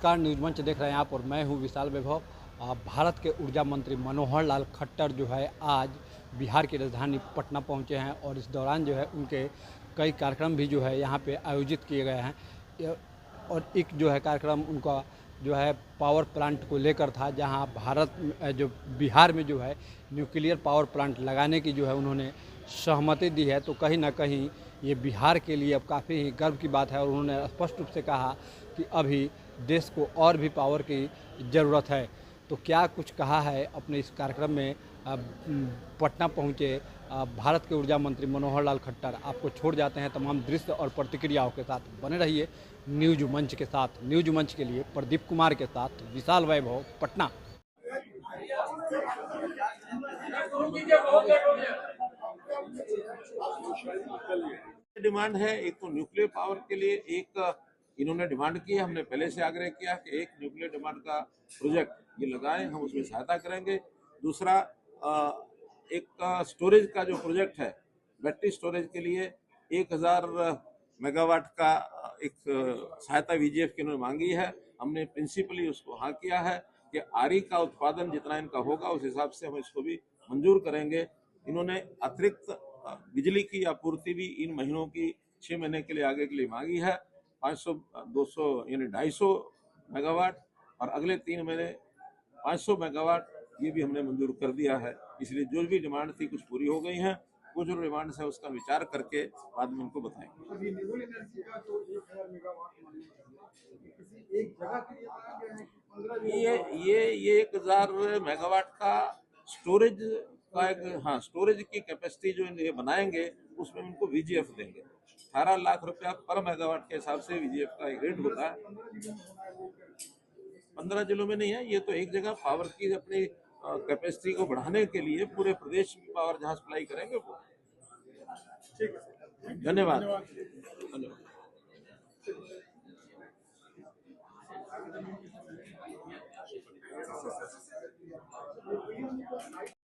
नमस्कार, न्यूज़ मंच देख रहे हैं आप और मैं हूं विशाल वैभव। भारत के ऊर्जा मंत्री मनोहर लाल खट्टर जो है आज बिहार की राजधानी पटना पहुंचे हैं और इस दौरान जो है उनके कई कार्यक्रम भी जो है यहां पे आयोजित किए गए हैं। और एक जो है कार्यक्रम उनका जो है पावर प्लांट को लेकर था, जहां भारत जो बिहार में जो है न्यूक्लियर पावर प्लांट लगाने की जो है उन्होंने सहमति दी है। तो कहीं ना कहीं ये बिहार के लिए अब काफ़ी गर्व की बात है और उन्होंने स्पष्ट रूप से कहा कि अभी देश को और भी पावर की ज़रूरत है। तो क्या कुछ कहा है अपने इस कार्यक्रम में पटना पहुंचे भारत के ऊर्जा मंत्री मनोहर लाल खट्टर। आपको छोड़ जाते हैं तमाम दृश्य और प्रतिक्रियाओं के साथ। बने रहिए न्यूज मंच के साथ। न्यूज मंच के लिए प्रदीप कुमार के साथ विशाल वैभव, पटना। डिमांड है, एक तो न्यूक्लियर पावर के लिए एक इन्होंने डिमांड की है। हमने पहले से आग्रह किया कि एक न्यूक्लियर डिमांड का प्रोजेक्ट ये लगाएं, हम उसमें सहायता करेंगे। दूसरा एक स्टोरेज का जो प्रोजेक्ट है, बैटरी स्टोरेज के लिए 1000 मेगावाट का एक सहायता वीजीएफ की उन्होंने मांगी है। हमने प्रिंसिपली उसको हाँ किया है कि आरी का उत्पादन जितना इनका होगा उस हिसाब से हम इसको भी मंजूर करेंगे। इन्होंने अतिरिक्त बिजली की आपूर्ति भी इन महीनों की 6 महीने के लिए आगे के लिए मांगी है, 500 200 यानी 250 मेगावाट, और अगले 3 महीने 500 मेगावाट ये भी हमने मंजूर कर दिया है। इसलिए जो भी डिमांड थी कुछ पूरी हो गई हैं, कुछ जो डिमांड्स है उसका विचार करके बाद में इनको बताएंगे। ये 1000 मेगावाट का स्टोरेज का एक, हाँ, स्टोरेज की कैपेसिटी जो ये बनाएंगे उसमें उनको वीजीएफ देंगे। 18 लाख रुपया पर मेगावाट के हिसाब से वीजीएफ का एक रेट होता है। 15 जिलों में नहीं है, ये तो एक जगह पावर की अपनी कैपेसिटी को बढ़ाने के लिए पूरे प्रदेश में पावर जहां सप्लाई करेंगे वो। धन्यवाद। धन्यवाद।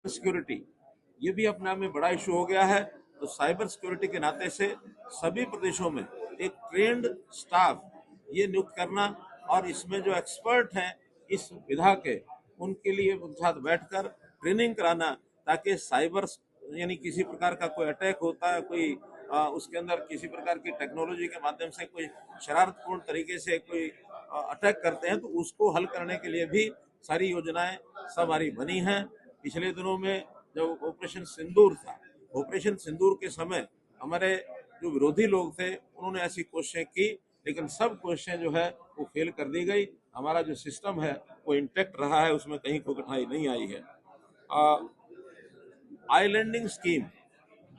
सिक्योरिटी ये भी अपने आप में बड़ा इशू हो गया है। तो साइबर सिक्योरिटी के नाते से सभी प्रदेशों में एक ट्रेंड स्टाफ ये नियुक्त करना और इसमें जो एक्सपर्ट हैं इस विधा के, उनके लिए उनके साथ बैठकर ट्रेनिंग कराना, ताकि साइबर यानी किसी प्रकार का कोई अटैक होता है, कोई उसके अंदर किसी प्रकार की टेक्नोलॉजी के माध्यम से कोई शरारतपूर्ण तरीके से कोई अटैक करते हैं, तो उसको हल करने के लिए भी सारी योजनाएं सब हमारी बनी हैं। पिछले दिनों में जब ऑपरेशन सिंदूर था, ऑपरेशन सिंदूर के समय हमारे जो विरोधी लोग थे उन्होंने ऐसी कोशिशें की, लेकिन सब कोशिशें जो है वो फेल कर दी गई। हमारा जो सिस्टम है वो इंटैक्ट रहा है, उसमें कहीं कोई कठिनाई नहीं आई है। आईलैंडिंग स्कीम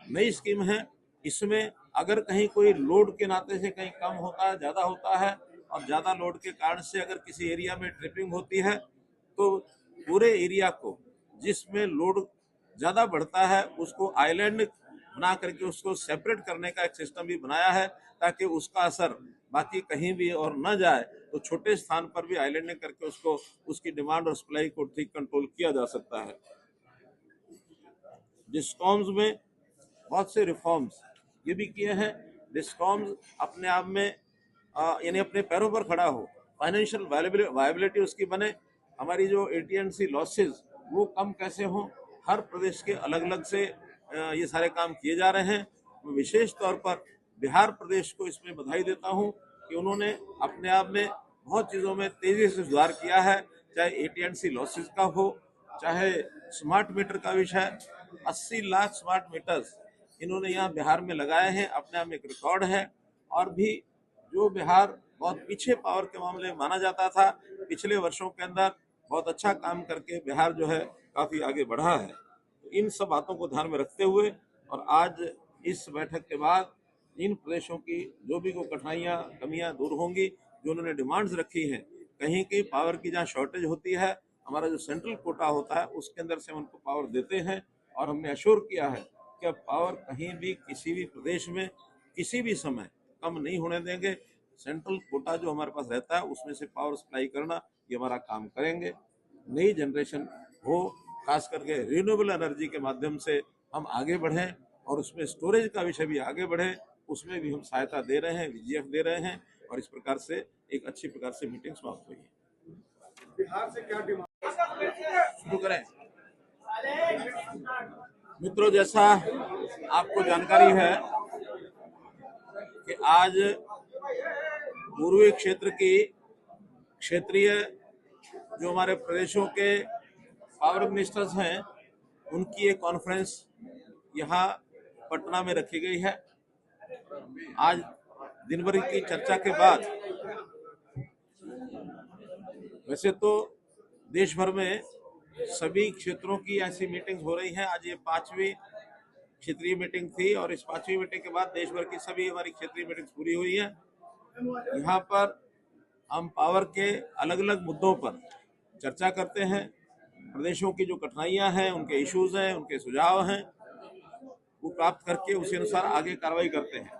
नई स्कीम है। इसमें अगर कहीं कोई लोड के नाते से कहीं कम होता है, ज्यादा होता है, और ज्यादा लोड के कारण से अगर किसी एरिया में ट्रिपिंग होती है, तो पूरे एरिया को जिसमें लोड ज्यादा बढ़ता है उसको आइलैंड बना करके उसको सेपरेट करने का एक सिस्टम भी बनाया है, ताकि उसका असर बाकी कहीं भी और न जाए, तो छोटे स्थान पर भी आइलैंडिंग करके उसको उसकी डिमांड और सप्लाई को ठीक कंट्रोल किया जा सकता है। डिस्कॉम्स में बहुत से रिफॉर्म्स ये भी किए हैं। डिस्कॉम्स अपने आप में यानी अपने पैरों पर खड़ा हो, फाइनेंशियल वायबिलिटी उसकी बने। हमारी जो AT&C लॉसेज वो कम कैसे हो, हर प्रदेश के अलग अलग से ये सारे काम किए जा रहे हैं। मैं विशेष तौर पर बिहार प्रदेश को इसमें बधाई देता हूं कि उन्होंने अपने आप में बहुत चीज़ों में तेजी से सुधार किया है, चाहे AT&C लॉसेज का हो, चाहे स्मार्ट मीटर का विषय। 80 लाख स्मार्ट मीटर्स इन्होंने यहाँ बिहार में लगाए हैं, अपने आप में एक रिकॉर्ड है। और भी जो बिहार बहुत पीछे पावर के मामले में माना जाता था, पिछले वर्षों के अंदर बहुत अच्छा काम करके बिहार जो है काफी आगे बढ़ा है। तो इन सब बातों को ध्यान में रखते हुए और आज इस बैठक के बाद इन प्रदेशों की जो भी कोई कठिनाइयां कमियां दूर होंगी, जो उन्होंने डिमांड्स रखी हैं, कहीं की पावर की जहाँ शॉर्टेज होती है, हमारा जो सेंट्रल कोटा होता है उसके अंदर से उनको पावर देते हैं। और हमने अश्योर किया है कि अब पावर कहीं भी किसी भी प्रदेश में किसी भी समय कम नहीं होने देंगे। सेंट्रल कोटा जो हमारे पास रहता है उसमें से पावर सप्लाई करना ये हमारा काम करेंगे। नई जनरेशन हो, खास करके रिन्यूएबल एनर्जी के माध्यम से हम आगे बढ़ें, और उसमें स्टोरेज का विषय भी आगे बढ़े, उसमें भी हम सहायता दे रहे हैं, VGF दे रहे हैं, और इस प्रकार से एक अच्छी प्रकार से मीटिंग समाप्त हुई है। बिहार से क्या डिमांड शुरू करें। मित्रों, जैसा आपको जानकारी है कि आज पूर्वी क्षेत्र की क्षेत्रीय जो हमारे प्रदेशों के पावर मिनिस्टर्स हैं उनकी एक कॉन्फ्रेंस यहाँ पटना में रखी गई है। आज दिन भर की चर्चा के बाद वैसे तो देश भर में सभी क्षेत्रों की ऐसी मीटिंग हो रही है। आज ये 5वीं क्षेत्रीय मीटिंग थी और इस 5वीं मीटिंग के बाद देश भर की सभी हमारी क्षेत्रीय मीटिंग पूरी हुई है। यहाँ पर हम पावर के अलग अलग मुद्दों पर चर्चा करते हैं। प्रदेशों की जो कठिनाइयां हैं, उनके इश्यूज हैं, उनके सुझाव हैं, वो प्राप्त करके उसी अनुसार आगे कार्रवाई करते हैं।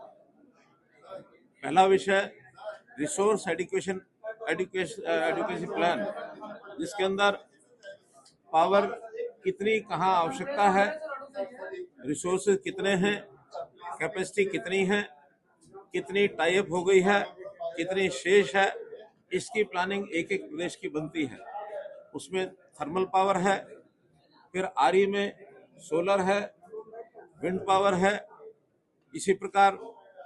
पहला विषय रिसोर्स एडुकेशन प्लान, जिसके अंदर पावर कितनी कहाँ आवश्यकता है, रिसोर्सेज कितने हैं, कैपेसिटी कितनी है, कितनी टाई अप हो गई है, कितनी शेष है, इसकी प्लानिंग एक एक प्रदेश की बनती है। उसमें थर्मल पावर है, फिर आरई में सोलर है, विंड पावर है, इसी प्रकार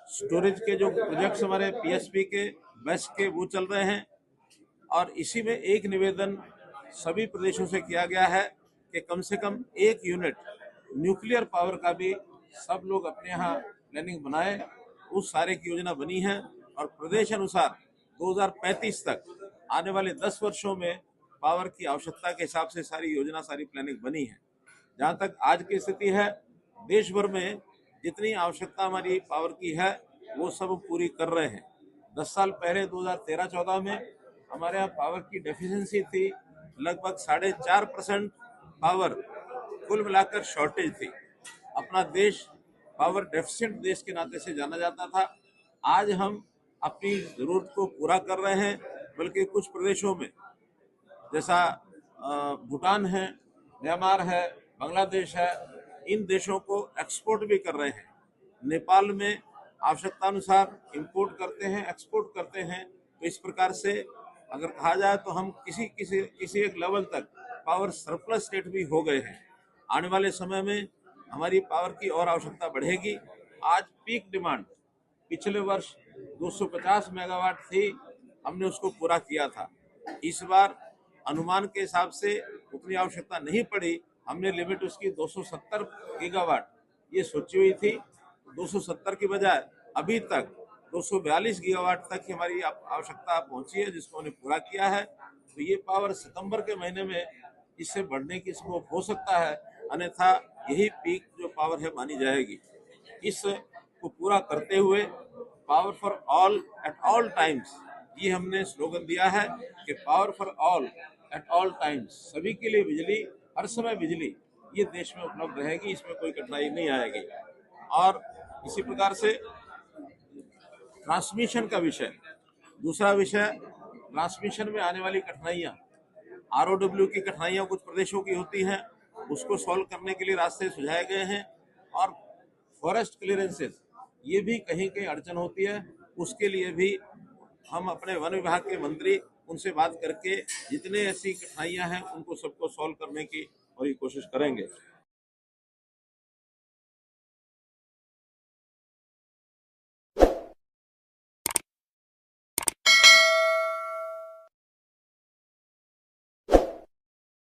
स्टोरेज के जो प्रोजेक्ट्स हमारे पीएसपी के बेस के वो चल रहे हैं। और इसी में एक निवेदन सभी प्रदेशों से किया गया है कि कम से कम 1 यूनिट न्यूक्लियर पावर का भी सब लोग अपने यहाँ प्लानिंग बनाए। उस सारे की योजना बनी है और प्रदेश अनुसार 2035 तक आने वाले 10 वर्षों में पावर की आवश्यकता के हिसाब से सारी योजना, सारी प्लानिंग बनी है। जहाँ तक आज की स्थिति है, देश भर में जितनी आवश्यकता हमारी पावर की है वो सब पूरी कर रहे हैं। 10 साल पहले 2013-14 में हमारे यहाँ पावर की डेफिशिएंसी थी, लगभग 4.5% पावर कुल मिलाकर शॉर्टेज थी। अपना देश पावर डेफिशिएंट देश के नाते से जाना जाता था। आज हम अपनी जरूरत को पूरा कर रहे हैं, बल्कि कुछ प्रदेशों में जैसा भूटान है, म्यांमार है, बांग्लादेश है, इन देशों को एक्सपोर्ट भी कर रहे हैं। नेपाल में आवश्यकता अनुसार इंपोर्ट करते हैं, एक्सपोर्ट करते हैं। तो इस प्रकार से अगर कहा जाए तो हम किसी एक लेवल तक पावर सरप्लस स्टेट भी हो गए हैं। आने वाले समय में हमारी पावर की और आवश्यकता बढ़ेगी। आज पीक डिमांड पिछले वर्ष 250 मेगावाट थी, हमने उसको पूरा किया था। इस बार अनुमान के हिसाब से उतनी आवश्यकता नहीं पड़ी, हमने लिमिट उसकी 270 गीगावाट ये सोची हुई थी। 270 की बजाय अभी तक 242 गीगावाट तक की हमारी आवश्यकता पहुंची है, जिसको हमने पूरा किया है। तो ये पावर सितंबर के महीने में इससे बढ़ने की स्कोप हो सकता है, अन्यथा यही पीक जो पावर है मानी जाएगी। इसको पूरा करते हुए power for all at all times, ये हमने स्लोगन दिया है कि power for all at all times, सभी के लिए बिजली, हर समय बिजली ये देश में उपलब्ध रहेगी, इसमें कोई कठिनाई नहीं आएगी। और इसी प्रकार से ट्रांसमिशन का विषय, दूसरा विषय ट्रांसमिशन में आने वाली कठिनाइयाँ, आरओडब्ल्यू की कठिनाइयाँ कुछ प्रदेशों की होती हैं, उसको सॉल्व करने के लिए रास्ते सुझाए गए हैं। और फॉरेस्ट क्लियरेंसेस, ये भी कहीं कहीं अड़चन होती है, उसके लिए भी हम अपने वन विभाग के मंत्री उनसे बात करके जितने ऐसी कठिनाइयाँ हैं उनको सबको सॉल्व करने की और ये कोशिश करेंगे।